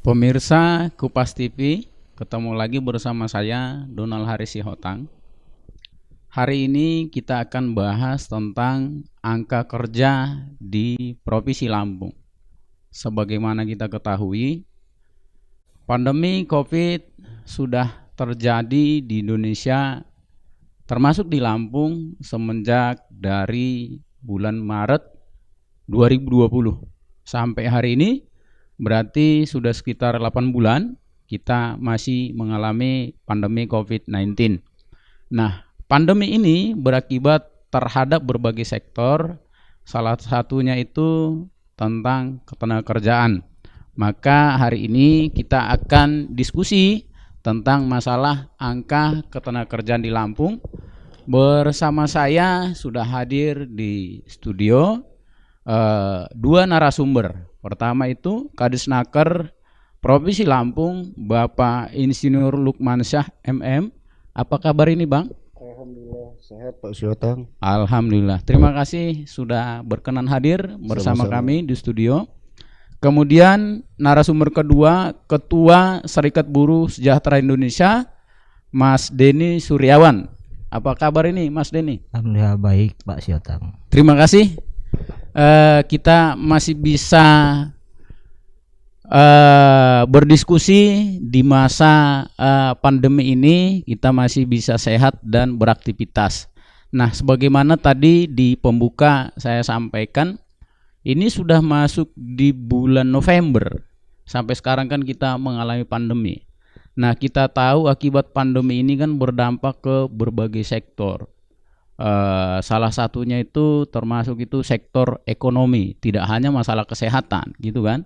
Pemirsa Kupas TV, ketemu lagi bersama saya Donald Haris Sihotang. Hari ini kita akan bahas tentang angka kerja di Provinsi Lampung. Sebagaimana kita ketahui, pandemi COVID sudah terjadi di Indonesia, termasuk di Lampung semenjak dari bulan Maret 2020 sampai hari ini. Berarti sudah sekitar 8 bulan kita masih mengalami pandemi COVID-19. Nah, pandemi ini berakibat terhadap berbagai sektor, salah satunya itu tentang ketenagakerjaan. Maka hari ini kita akan diskusi tentang masalah angka ketenagakerjaan di Lampung. Bersama saya sudah hadir di studio dua narasumber. Pertama itu Kadisnaker Provinsi Lampung, Bapak Insinyur Lukmansyah MM. Apa kabar ini, Bang? Alhamdulillah sehat Pak Sihotang. Alhamdulillah. Terima kasih sudah berkenan hadir bersama Sama-sama. kami di studio. Kemudian narasumber kedua, Ketua Serikat Buruh Sejahtera Indonesia, Mas Denny Suryawan. Apa kabar ini, Mas Denny? Alhamdulillah baik Pak Sihotang. Terima kasih. Kita masih bisa berdiskusi di masa pandemi ini. Kita masih bisa sehat dan beraktivitas. Nah, sebagaimana tadi di pembuka saya sampaikan, ini sudah masuk di bulan November. Sampai sekarang kan kita mengalami pandemi. Nah, kita tahu akibat pandemi ini kan berdampak ke berbagai sektor. Salah satunya itu termasuk itu sektor ekonomi, tidak hanya masalah kesehatan gitu kan.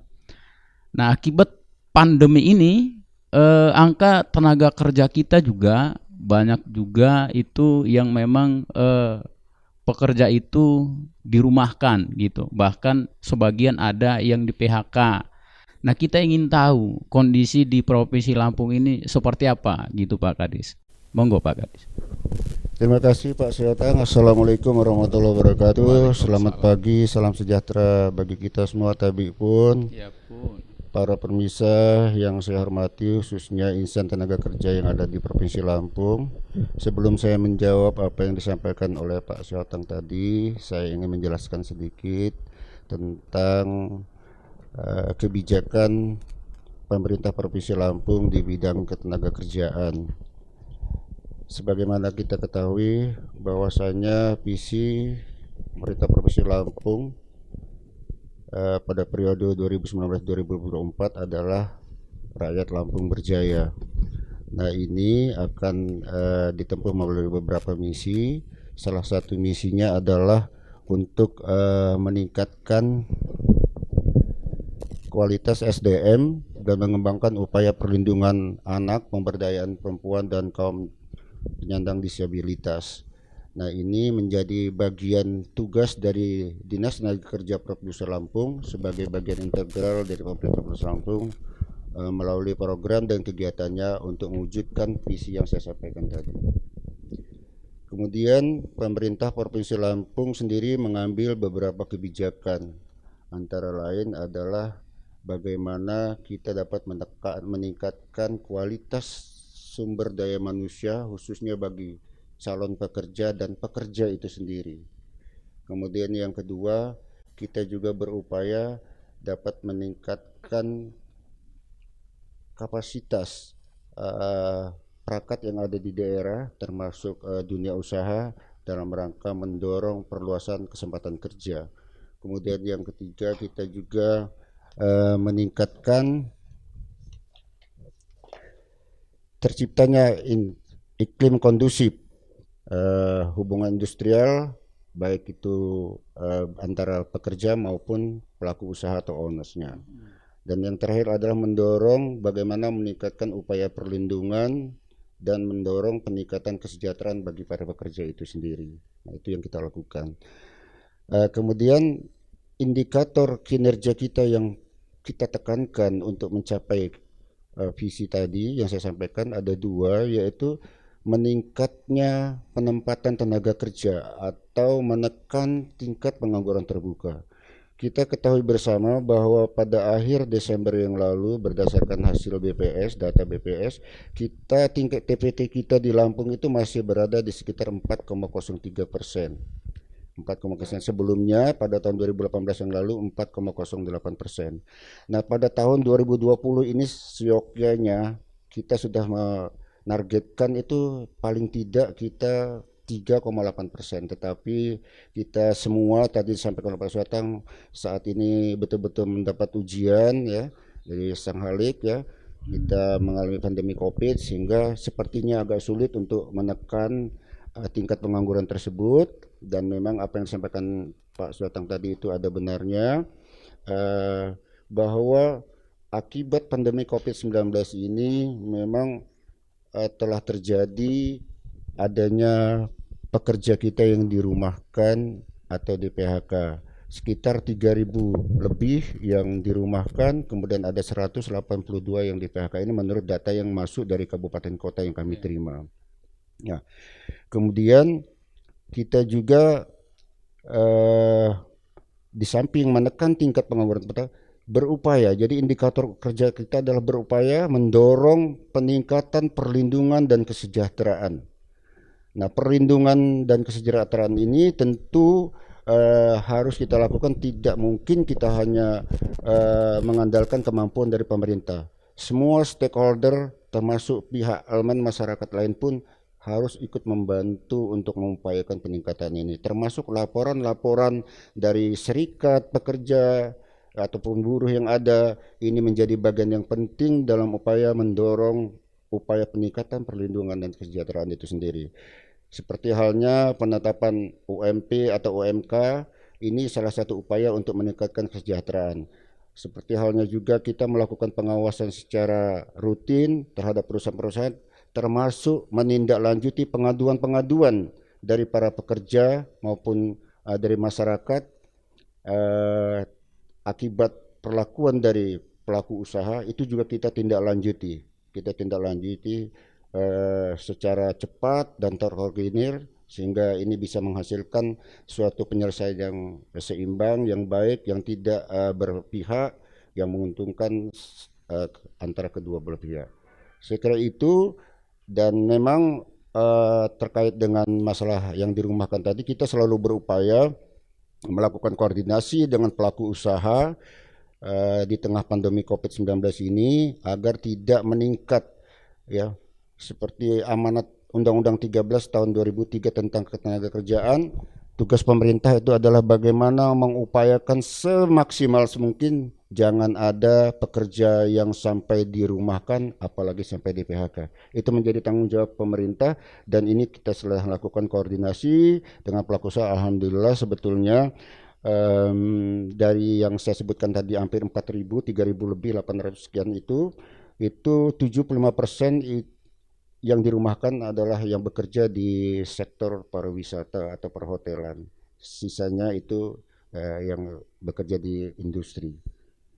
Nah, akibat pandemi ini angka tenaga kerja kita juga banyak juga itu yang memang pekerja itu dirumahkan gitu, bahkan sebagian ada yang di PHK. Nah, kita ingin tahu kondisi di Provinsi Lampung ini seperti apa gitu Pak Kadis. Monggo Pak Kadis. Terima kasih Pak Sihotang. Assalamualaikum warahmatullahi wabarakatuh. Selamat pagi, salam sejahtera bagi kita semua tabi pun. Ya pun. Para pemirsa yang saya hormati, khususnya insan tenaga kerja yang ada di Provinsi Lampung. Sebelum saya menjawab apa yang disampaikan oleh Pak Sihotang tadi, saya ingin menjelaskan sedikit tentang kebijakan pemerintah Provinsi Lampung di bidang ketenagakerjaan. Sebagaimana kita ketahui bahwasanya visi pemerintah Provinsi Lampung pada periode 2019-2024 adalah rakyat Lampung berjaya. Nah, ini akan ditempuh melalui beberapa misi. Salah satu misinya adalah untuk meningkatkan kualitas SDM dan mengembangkan upaya perlindungan anak, pemberdayaan perempuan dan kaum penyandang disabilitas. Nah, ini menjadi bagian tugas dari Dinas Tenaga Kerja Provinsi Lampung sebagai bagian integral dari pemerintah Provinsi Lampung melalui program dan kegiatannya untuk mewujudkan visi yang saya sampaikan tadi. Kemudian pemerintah Provinsi Lampung sendiri mengambil beberapa kebijakan, antara lain adalah bagaimana kita dapat meningkatkan kualitas sumber daya manusia khususnya bagi calon pekerja dan pekerja itu sendiri. Kemudian yang kedua, kita juga berupaya dapat meningkatkan kapasitas perangkat yang ada di daerah termasuk dunia usaha dalam rangka mendorong perluasan kesempatan kerja. Kemudian yang ketiga, kita juga meningkatkan terciptanya iklim kondusif hubungan industrial, baik itu antara pekerja maupun pelaku usaha atau ownersnya. Dan yang terakhir adalah mendorong bagaimana meningkatkan upaya perlindungan dan mendorong peningkatan kesejahteraan bagi para pekerja itu sendiri. Nah, itu yang kita lakukan. Kemudian indikator kinerja kita yang kita tekankan untuk mencapai visi tadi yang saya sampaikan ada dua, yaitu meningkatnya penempatan tenaga kerja atau menekan tingkat pengangguran terbuka. Kita ketahui bersama bahwa pada akhir Desember yang lalu berdasarkan hasil BPS, data BPS, kita tingkat TPT kita di Lampung itu masih berada di sekitar 4,03%. 4,0%. Sebelumnya pada tahun 2018 yang lalu 4,08%. Nah, pada tahun 2020 ini seyogyanya kita sudah menargetkan itu paling tidak kita 3,8%, tetapi kita semua tadi disampaikan oleh Pak Suatang saat ini betul-betul mendapat ujian ya dari Sang Halik ya. Kita mengalami pandemi Covid sehingga sepertinya agak sulit untuk menekan tingkat pengangguran tersebut, dan memang apa yang disampaikan Pak Suatang tadi itu ada benarnya, bahwa akibat pandemi Covid-19 ini memang telah terjadi adanya pekerja kita yang dirumahkan atau di PHK. Sekitar 3.000 lebih yang dirumahkan, kemudian ada 182 yang di PHK. Ini menurut data yang masuk dari kabupaten kota yang kami terima. Ya. Kemudian kita juga di samping menekan tingkat pengangguran berupaya, jadi indikator kerja kita adalah berupaya mendorong peningkatan perlindungan dan kesejahteraan. Nah, perlindungan dan kesejahteraan ini tentu harus kita lakukan, tidak mungkin kita hanya mengandalkan kemampuan dari pemerintah. Semua stakeholder termasuk pihak elemen masyarakat lain pun harus ikut membantu untuk mengupayakan peningkatan ini, termasuk laporan-laporan dari serikat pekerja ataupun buruh yang ada. Ini menjadi bagian yang penting dalam upaya mendorong upaya peningkatan perlindungan dan kesejahteraan itu sendiri. Seperti halnya penetapan UMP atau UMK, ini salah satu upaya untuk meningkatkan kesejahteraan. Seperti halnya juga kita melakukan pengawasan secara rutin terhadap perusahaan-perusahaan, termasuk menindaklanjuti pengaduan-pengaduan dari para pekerja maupun dari masyarakat akibat perlakuan dari pelaku usaha. Itu juga kita tindak lanjuti secara cepat dan terkoordinir, sehingga ini bisa menghasilkan suatu penyelesaian yang seimbang, yang baik, yang tidak berpihak, yang menguntungkan antara kedua belah pihak. Saya kira itu. Dan memang terkait dengan masalah yang dirumahkan tadi, kita selalu berupaya melakukan koordinasi dengan pelaku usaha di tengah pandemi Covid-19 ini agar tidak meningkat ya, seperti amanat Undang-Undang 13 tahun 2003 tentang ketenagakerjaan. Tugas pemerintah itu adalah bagaimana mengupayakan semaksimal mungkin jangan ada pekerja yang sampai dirumahkan, apalagi sampai di PHK. Itu menjadi tanggung jawab pemerintah, dan ini kita telah lakukan koordinasi dengan pelaku usaha. Alhamdulillah sebetulnya dari yang saya sebutkan tadi hampir 4.000, 3.000 lebih 800 sekian itu 75% yang dirumahkan adalah yang bekerja di sektor pariwisata atau perhotelan. Sisanya itu yang bekerja di industri.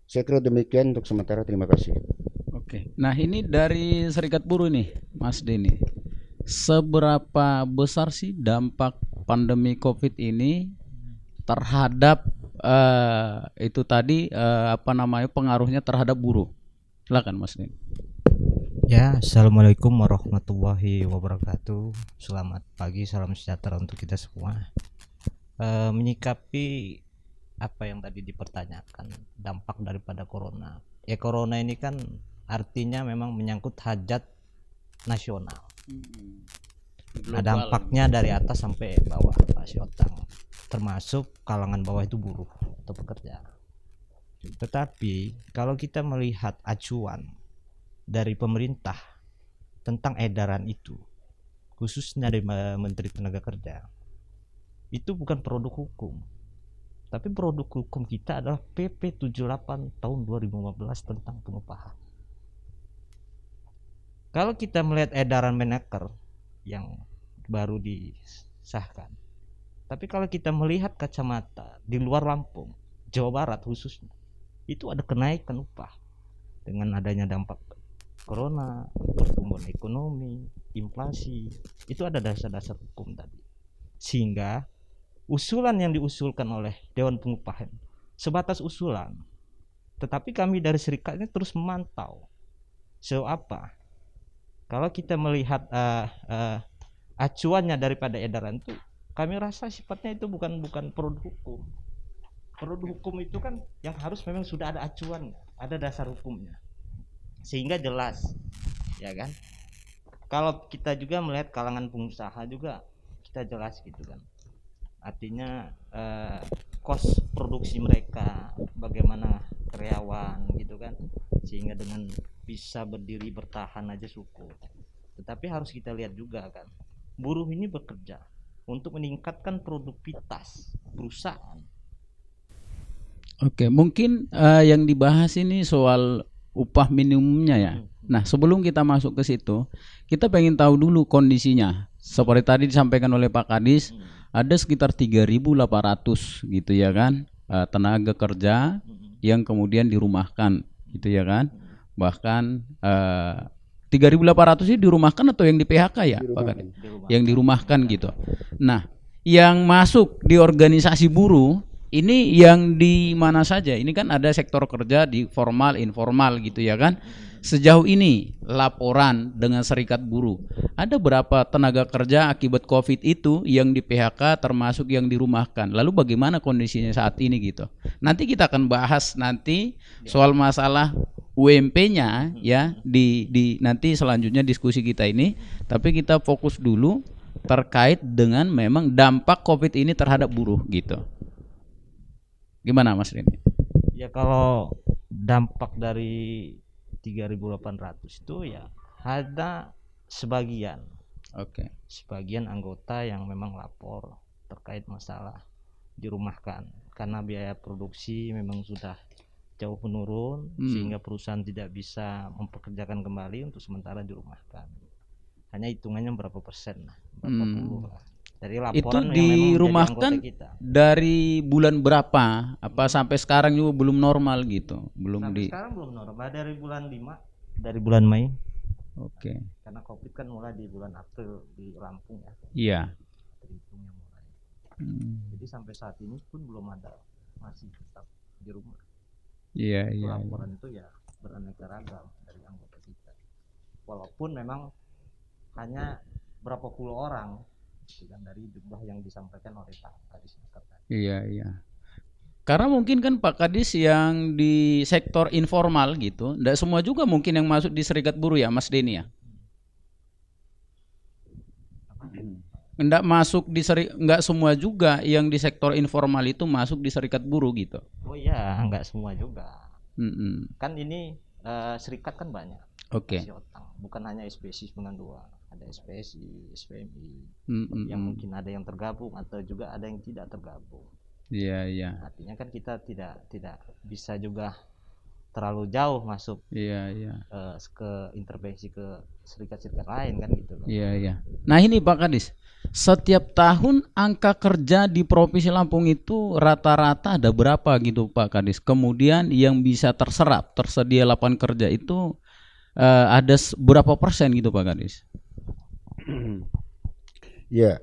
Saya kira demikian untuk sementara. Terima kasih. Oke. Nah, ini dari Serikat Buruh nih, Mas Denny. Seberapa besar sih dampak pandemi Covid ini terhadap itu tadi pengaruhnya terhadap buruh? Silakan Mas Denny. Ya, assalamualaikum warahmatullahi wabarakatuh. Selamat pagi, salam sejahtera untuk kita semua. Menyikapi apa yang tadi dipertanyakan, dampak daripada corona. Ya, corona ini kan artinya memang menyangkut hajat nasional. Nah, dampaknya dari atas sampai bawah, Pak Syotang, termasuk kalangan bawah itu buruh atau pekerja. Tetapi kalau kita melihat acuan dari pemerintah tentang edaran itu, khususnya dari Menteri Tenaga Kerja, itu bukan produk hukum, tapi produk hukum kita adalah PP 78 tahun 2015 tentang pengupahan. Kalau kita melihat edaran Menaker yang baru disahkan, tapi kalau kita melihat kacamata di luar Lampung, Jawa Barat khususnya, itu ada kenaikan upah dengan adanya dampak corona, pertumbuhan ekonomi, inflasi. Itu ada dasar-dasar hukum tadi, sehingga usulan yang diusulkan oleh Dewan Pengupahan sebatas usulan. Tetapi kami dari serikat ini terus memantau. So apa? Kalau kita melihat acuannya daripada edaran itu, kami rasa sifatnya itu bukan produk hukum. Produk hukum itu kan yang harus memang sudah ada acuannya, ada dasar hukumnya, sehingga jelas, ya kan? Kalau kita juga melihat kalangan pengusaha juga kita jelas gitu kan. Artinya kos produksi mereka, bagaimana karyawan gitu kan, sehingga dengan bisa berdiri bertahan aja syukur. Tetapi harus kita lihat juga kan, buruh ini bekerja untuk meningkatkan produktivitas perusahaan. Oke, mungkin yang dibahas ini soal upah minimumnya ya. Nah, sebelum kita masuk ke situ, kita pengen tahu dulu kondisinya. Seperti tadi disampaikan oleh Pak Kadis, ada sekitar 3.800 gitu ya kan, tenaga kerja yang kemudian dirumahkan gitu ya kan. Bahkan 3.800 ini dirumahkan atau yang di PHK ya, Pak Kadis? Yang dirumahkan gitu. Nah, yang masuk di organisasi buruh ini yang di mana saja? Ini kan ada sektor kerja di formal, informal gitu ya kan. Sejauh ini laporan dengan serikat buruh, ada berapa tenaga kerja akibat COVID itu yang di PHK termasuk yang dirumahkan? Lalu bagaimana kondisinya saat ini gitu? Nanti kita akan bahas nanti soal masalah UMP-nya ya di nanti selanjutnya diskusi kita ini. Tapi kita fokus dulu terkait dengan memang dampak COVID ini terhadap buruh gitu. Gimana Mas Rini? Ya kalau dampak dari 3.800 itu ya ada sebagian. Oke. Sebagian anggota yang memang lapor terkait masalah dirumahkan karena biaya produksi memang sudah jauh menurun sehingga perusahaan tidak bisa mempekerjakan kembali, untuk sementara dirumahkan. Hanya hitungannya berapa persen lah, berapa puluh lah. Dari laporan Itu yang memang dirumahkan menjadi anggota kita. dari bulan berapa? Apa sampai sekarang juga belum normal gitu? Belum Sampai sekarang belum normal, dari bulan 5, dari bulan Mei. Oke. Karena Covid kan mulai di bulan April di Lampung ya. Iya. Terhitungnya mulai. Jadi sampai saat ini pun belum ada, masih tetap di rumah. Iya. Laporan itu ya beraneka ragam dari anggota kita. Walaupun memang hanya berapa puluh orang, dengan dari jumlah yang disampaikan oleh Pak Kadis. Iya. Karena mungkin kan Pak Kadis yang di sektor informal gitu, enggak semua juga mungkin yang masuk di serikat buruh ya Mas Denny ya. Enggak semua juga yang di sektor informal itu masuk di serikat buruh gitu. Oh iya, enggak semua juga. Kan ini serikat kan banyak. Oke. Bukan hanya SPSI 92, ada SPSI, SPMI, yang mungkin ada yang tergabung atau juga ada yang tidak tergabung. Iya. Artinya kan kita tidak bisa juga terlalu jauh masuk. Iya. Ke intervensi ke serikat-serikat lain kan gitu loh. Iya. Nah ini Pak Kadis, setiap tahun angka kerja di Provinsi Lampung itu rata-rata ada berapa gitu Pak Kadis? Kemudian yang bisa tersedia lapangan kerja itu ada berapa persen gitu Pak Kadis? Ya,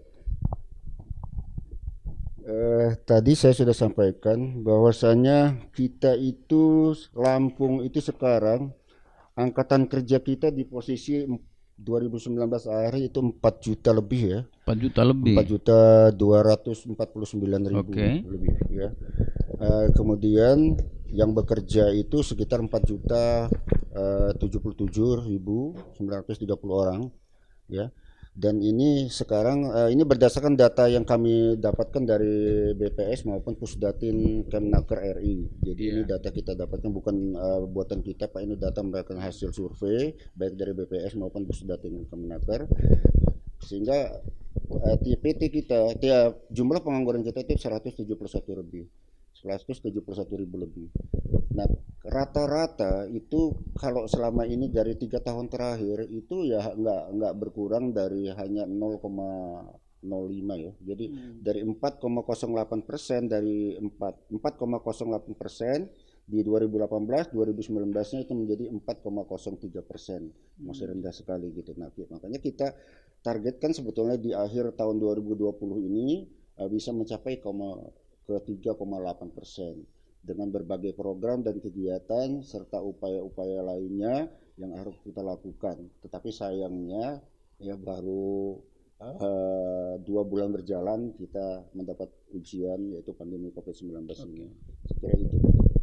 tadi saya sudah sampaikan bahwasanya kita itu Lampung itu sekarang angkatan kerja kita di posisi 2019 akhir itu 4 juta lebih ya. 4 juta lebih. 4.249.000 lebih ya. Kemudian yang bekerja itu sekitar 4.077.930 orang ya. Dan ini sekarang ini berdasarkan data yang kami dapatkan dari BPS maupun Pusdatin Kemnaker RI. Jadi ini data kita dapatkan bukan buatan kita Pak, ini data merupakan hasil survei baik dari BPS maupun Pusdatin Kemnaker. Sehingga PT kita jumlah pengangguran kita itu 171 lebih. 171.000 lebih. Nah, rata-rata itu kalau selama ini dari 3 tahun terakhir itu ya nggak berkurang dari hanya 0,05 ya. Jadi dari 4,08% dari 4,08% di 2018, 2019-nya itu menjadi 4,03%, masih rendah sekali gitu. Nah, makanya kita targetkan sebetulnya di akhir tahun 2020 ini bisa mencapai ke 3,8%. dengan berbagai program dan kegiatan serta upaya-upaya lainnya yang harus kita lakukan. Tetapi sayangnya ya baru 2 bulan berjalan kita mendapat ujian yaitu pandemi COVID-19 ini. Saya kira itu.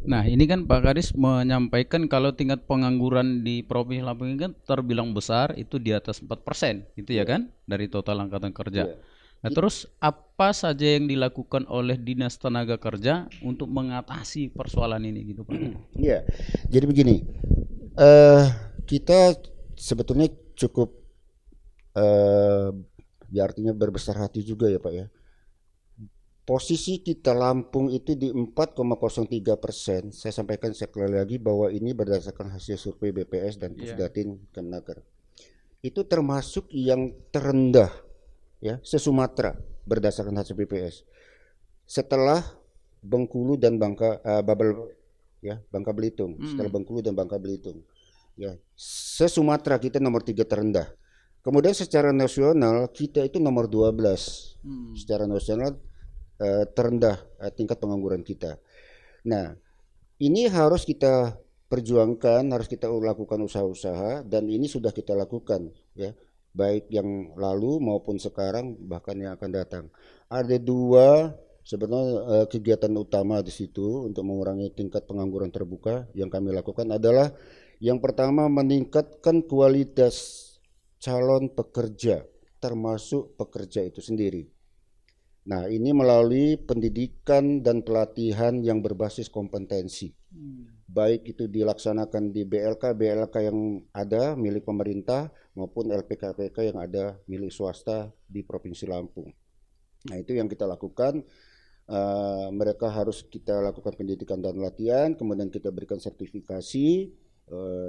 Nah, ini kan Pak Kadis menyampaikan kalau tingkat pengangguran di Provinsi Lampung ini kan terbilang besar, itu di atas 4%, gitu ya kan, dari total angkatan kerja. Iya. Nah, terus apa saja yang dilakukan oleh Dinas Tenaga Kerja untuk mengatasi persoalan ini gitu, Pak? Iya, jadi begini, kita sebetulnya cukup ya artinya berbesar hati juga ya Pak ya. Posisi kita Lampung itu di 4,03%. Saya sampaikan sekali lagi bahwa ini berdasarkan hasil survei BPS dan Pusdatin Kemenaker. Itu termasuk yang terendah ya se-Sumatera berdasarkan hasil BPS. Setelah Bengkulu dan Bangka Belitung, setelah Bengkulu dan Bangka Belitung. Ya, se-Sumatera kita nomor 3 terendah. Kemudian secara nasional kita itu nomor 12. Secara nasional terendah tingkat pengangguran kita. Nah, ini harus kita perjuangkan, harus kita lakukan usaha-usaha dan ini sudah kita lakukan ya, baik yang lalu maupun sekarang bahkan yang akan datang. Ada 2 sebenarnya kegiatan utama di situ untuk mengurangi tingkat pengangguran terbuka yang kami lakukan adalah yang pertama meningkatkan kualitas calon pekerja termasuk pekerja itu sendiri. Nah, ini melalui pendidikan dan pelatihan yang berbasis kompetensi. Baik itu dilaksanakan di BLK yang ada milik pemerintah maupun LPK-LPK yang ada milik swasta di Provinsi Lampung. Nah, itu yang kita lakukan. Mereka harus kita lakukan pendidikan dan latihan, kemudian kita berikan sertifikasi,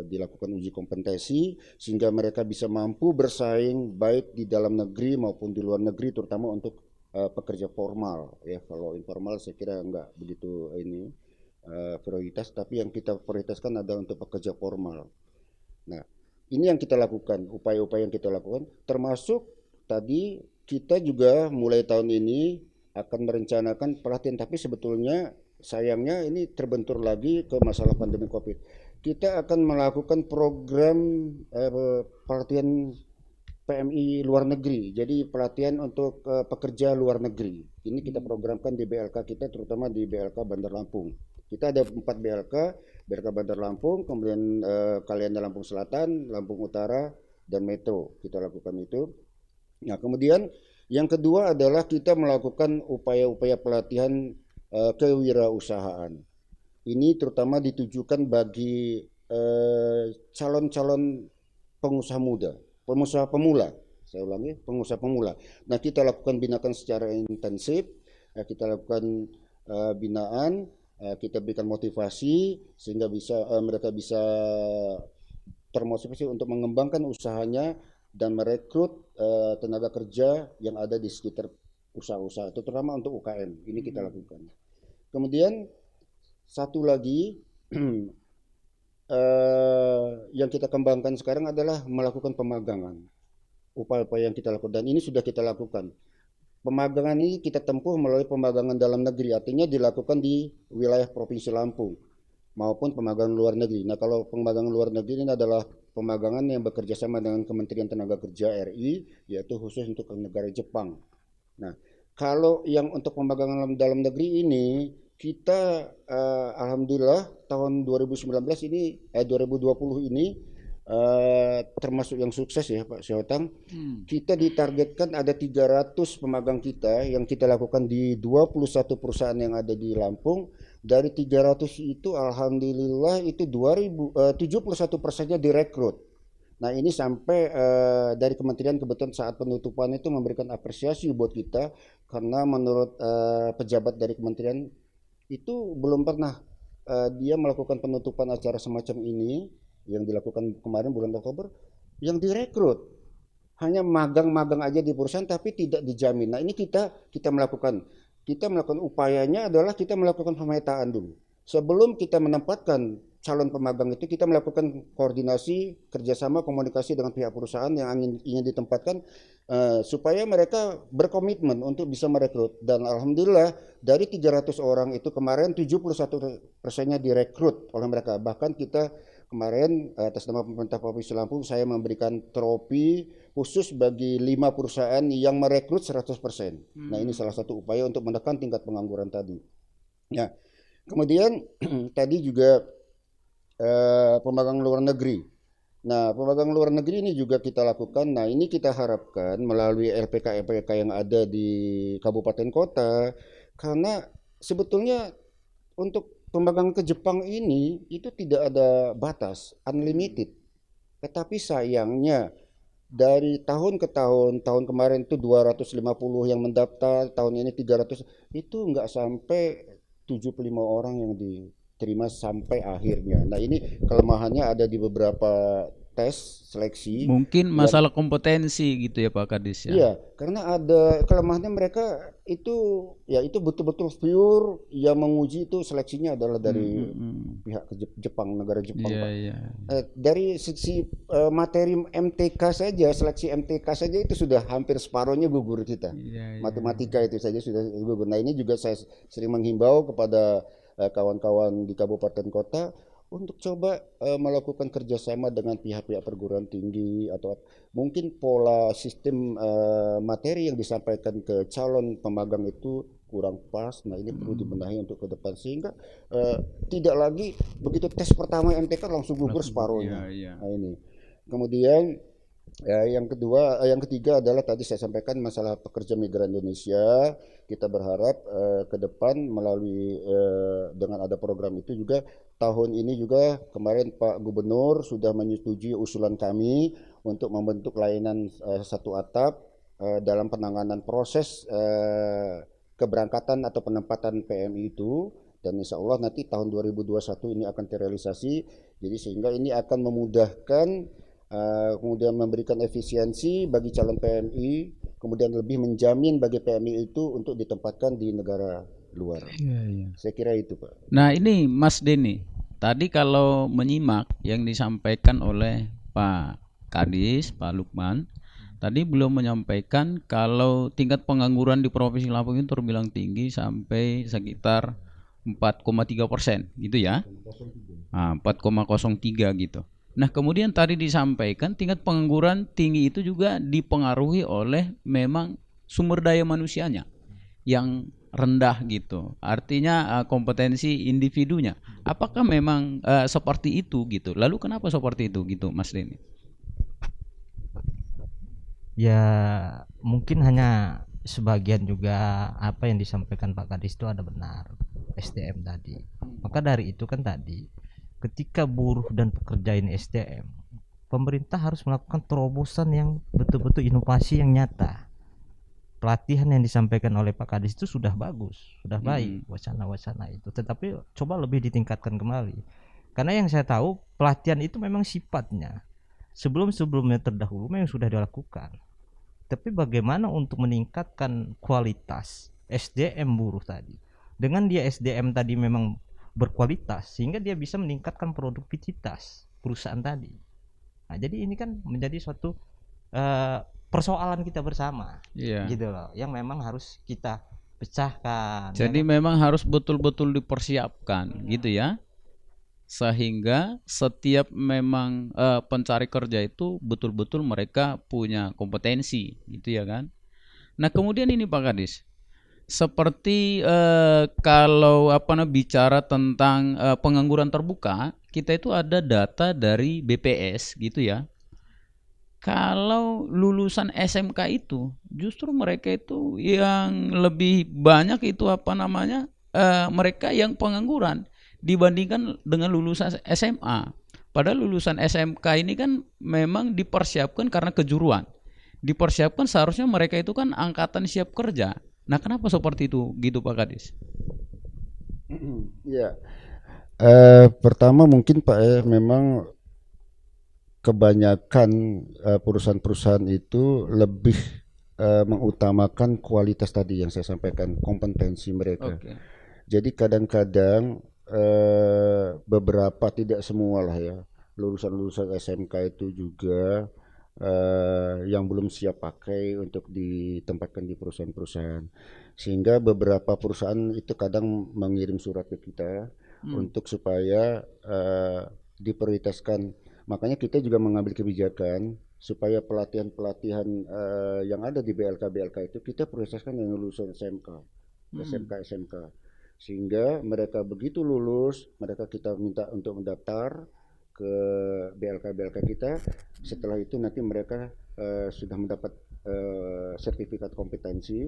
dilakukan uji kompetensi sehingga mereka bisa mampu bersaing baik di dalam negeri maupun di luar negeri, terutama untuk pekerja formal ya. Kalau informal saya kira enggak begitu ini prioritas, tapi yang kita prioritaskan adalah untuk pekerja formal. Nah, ini yang kita lakukan, upaya-upaya yang kita lakukan, termasuk tadi kita juga mulai tahun ini akan merencanakan pelatihan, tapi sebetulnya sayangnya ini terbentur lagi ke masalah pandemi COVID. Kita akan melakukan program pelatihan PMI luar negeri, jadi pelatihan untuk pekerja luar negeri. Ini kita programkan di BLK kita, terutama di BLK Bandar Lampung. Kita ada 4 BLK Bandar Lampung, kemudian Kalianda Lampung Selatan, Lampung Utara, dan Metro. Kita lakukan itu. Nah, kemudian yang kedua adalah kita melakukan upaya-upaya pelatihan kewirausahaan. Ini terutama ditujukan bagi calon-calon pengusaha muda. Pengusaha pemula, saya ulangi, pengusaha pemula. Nah, kita lakukan binaan secara intensif, kita lakukan binaan, kita berikan motivasi sehingga mereka bisa termotivasi untuk mengembangkan usahanya dan merekrut tenaga kerja yang ada di sekitar usaha-usaha, terutama untuk UKM. Ini kita lakukan. Kemudian satu lagi yang kita kembangkan sekarang adalah melakukan pemagangan. Upaya-upaya yang kita lakukan dan ini sudah kita lakukan. Pemagangan ini kita tempuh melalui pemagangan dalam negeri, artinya dilakukan di wilayah Provinsi Lampung maupun pemagangan luar negeri. Nah, kalau pemagangan luar negeri ini adalah pemagangan yang bekerja sama dengan Kementerian Tenaga Kerja RI, yaitu khusus untuk negara Jepang. Nah, kalau yang untuk pemagangan dalam negeri ini kita alhamdulillah tahun 2020 ini termasuk yang sukses ya Pak Syahotang. Kita ditargetkan ada 300 pemagang kita yang kita lakukan di 21 perusahaan yang ada di Lampung. Dari 300 itu alhamdulillah itu 71%-nya direkrut. Nah, ini sampai dari Kementerian kebetulan saat penutupan itu memberikan apresiasi buat kita karena menurut pejabat dari Kementerian itu belum pernah dia melakukan penutupan acara semacam ini yang dilakukan kemarin bulan Oktober yang direkrut. Hanya magang-magang aja di perusahaan tapi tidak dijamin. Nah, ini kita melakukan upayanya adalah kita melakukan pemetaan dulu. Sebelum kita menempatkan calon pemagang itu kita melakukan koordinasi, kerjasama, komunikasi dengan pihak perusahaan yang ingin ditempatkan supaya mereka berkomitmen untuk bisa merekrut. Dan alhamdulillah dari 300 orang itu kemarin 71%-nya direkrut oleh mereka. Bahkan kita kemarin atas nama pemerintah Provinsi Lampung saya memberikan trofi khusus bagi 5 perusahaan yang merekrut 100%. Nah, ini salah satu upaya untuk menekan tingkat pengangguran tadi. Ya. Kemudian tadi juga pemagang luar negeri. Nah, pemagang luar negeri ini juga kita lakukan. Nah, ini kita harapkan melalui LPK yang ada di kabupaten kota, karena sebetulnya untuk pemagang ke Jepang ini itu tidak ada batas, unlimited. Tetapi sayangnya dari tahun ke tahun kemarin itu 250 yang mendaftar, tahun ini 300, itu nggak sampai 75 orang yang diterima sampai akhirnya. Nah, ini kelemahannya ada di beberapa tes seleksi. Mungkin masalah kompetensi gitu ya Pak Kadis ya. Iya, karena ada kelemahannya mereka itu ya itu betul-betul pure yang menguji itu seleksinya adalah dari pihak Jepang, negara Jepang, Iya, Pak. iya. Dari sisi materi MTK saja, seleksi MTK saja itu sudah hampir separuhnya gugur kita. Iya, iya. Matematika itu saja sudah gugur. Nah, ini juga saya sering menghimbau kepada kawan-kawan di kabupaten kota untuk coba melakukan kerjasama dengan pihak-pihak perguruan tinggi, atau mungkin pola sistem materi yang disampaikan ke calon pemagang itu kurang pas. Nah, ini perlu dibenahi untuk ke depan sehingga tidak lagi begitu tes pertama MTK langsung gugur separuhnya. Iya, iya. Nah, ini kemudian yang ketiga adalah tadi saya sampaikan masalah pekerja migran Indonesia. Kita berharap ke depan melalui dengan ada program itu juga tahun ini juga kemarin Pak Gubernur sudah menyetujui usulan kami untuk membentuk layanan satu atap dalam penanganan proses keberangkatan atau penempatan PMI itu, dan insya Allah nanti tahun 2021 ini akan terrealisasi. Jadi sehingga ini akan memudahkan kemudian memberikan efisiensi bagi calon PMI, kemudian lebih menjamin bagi PMI itu untuk ditempatkan di negara luar. Iya, iya. Saya kira itu, Pak. Nah ini Mas Denny, tadi kalau menyimak yang disampaikan oleh Pak Kadis, Pak Lukman, tadi belum menyampaikan kalau tingkat pengangguran di Provinsi Lampung itu terbilang tinggi sampai sekitar 4,3% gitu ya. 4,03 gitu. Nah kemudian tadi disampaikan tingkat pengangguran tinggi itu juga dipengaruhi oleh memang sumber daya manusianya yang rendah gitu. Artinya kompetensi individunya. Apakah memang seperti itu gitu? Lalu kenapa seperti itu gitu Mas Denny? Ya mungkin hanya sebagian juga apa yang disampaikan Pak Kadis itu ada benar, SDM tadi. Maka dari itu kan tadi ketika buruh dan pekerja ini SDM, pemerintah harus melakukan terobosan yang betul-betul inovasi yang nyata. Pelatihan yang disampaikan oleh Pak Kadis itu sudah bagus, sudah baik wacana-wacana itu, tetapi coba lebih ditingkatkan kembali. Karena yang saya tahu pelatihan itu memang sifatnya sebelum-sebelumnya terdahulu memang sudah dilakukan. Tapi bagaimana untuk meningkatkan kualitas SDM buruh tadi? Dengan dia SDM tadi memang berkualitas sehingga dia bisa meningkatkan produktivitas perusahaan tadi. Nah, jadi ini kan menjadi suatu persoalan kita bersama, gitu loh, yang memang harus kita pecahkan. Jadi memang harus betul-betul dipersiapkan, gitu ya, sehingga setiap memang pencari kerja itu betul-betul mereka punya kompetensi, gitu ya kan. Nah kemudian ini Pak Kadis, seperti kalau bicara tentang pengangguran terbuka, kita itu ada data dari BPS gitu ya. Kalau lulusan SMK itu justru mereka itu yang lebih banyak itu mereka yang pengangguran dibandingkan dengan lulusan SMA. Padahal lulusan SMK ini kan memang dipersiapkan karena kejuruan. Dipersiapkan seharusnya mereka itu kan angkatan siap kerja. Nah, kenapa seperti itu gitu Pak Kadis? Ya, pertama mungkin Pak memang kebanyakan perusahaan-perusahaan itu lebih mengutamakan kualitas tadi yang saya sampaikan, kompetensi mereka. Okay. Jadi kadang-kadang beberapa, tidak semua lah ya, lulusan-lulusan SMK itu juga yang belum siap pakai untuk ditempatkan di perusahaan-perusahaan, sehingga beberapa perusahaan itu kadang mengirim surat ke kita untuk supaya diprioritaskan. Makanya kita juga mengambil kebijakan supaya pelatihan-pelatihan yang ada di BLK itu kita prioritaskan yang lulusan SMK, sehingga mereka begitu lulus, mereka kita minta untuk mendaftar ke BLK kita. Setelah itu nanti mereka sudah mendapat sertifikat kompetensi,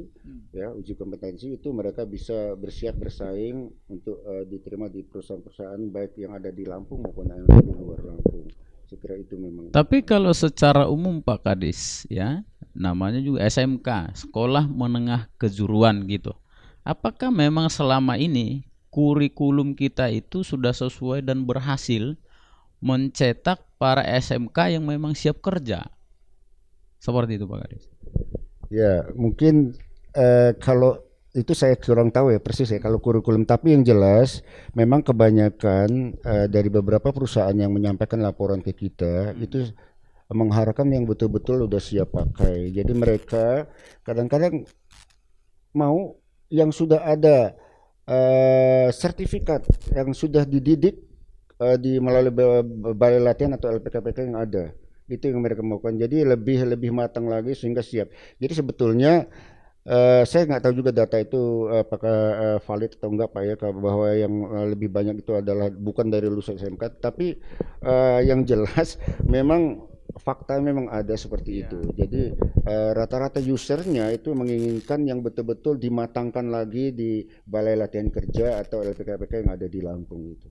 ya, uji kompetensi, itu mereka bisa bersiap bersaing untuk diterima di perusahaan-perusahaan baik yang ada di Lampung maupun yang ada di luar Lampung. Saya kira itu memang. Tapi kalau secara umum Pak Kadis, ya, namanya juga SMK, Sekolah Menengah Kejuruan gitu. Apakah memang selama ini kurikulum kita itu sudah sesuai dan berhasil mencetak para SMK yang memang siap kerja? Seperti itu Pak Kadis. Ya, mungkin kalau itu saya kurang tahu ya persis ya kalau kurikulum, tapi yang jelas memang kebanyakan dari beberapa perusahaan yang menyampaikan laporan ke kita itu mengharapkan yang betul-betul udah siap pakai. Jadi mereka kadang-kadang mau yang sudah ada sertifikat, yang sudah dididik di melalui balai latihan atau LPKPK yang ada. Itu yang mereka maukan. Jadi lebih matang lagi sehingga siap. Jadi sebetulnya saya nggak tahu juga data itu apakah valid atau enggak Pak ya, bahwa yang lebih banyak itu adalah bukan dari lulusan SMK, tapi yang jelas memang fakta memang ada seperti itu. Jadi rata-rata usernya itu menginginkan yang betul-betul dimatangkan lagi di balai latihan kerja atau LPKPK yang ada di Lampung itu.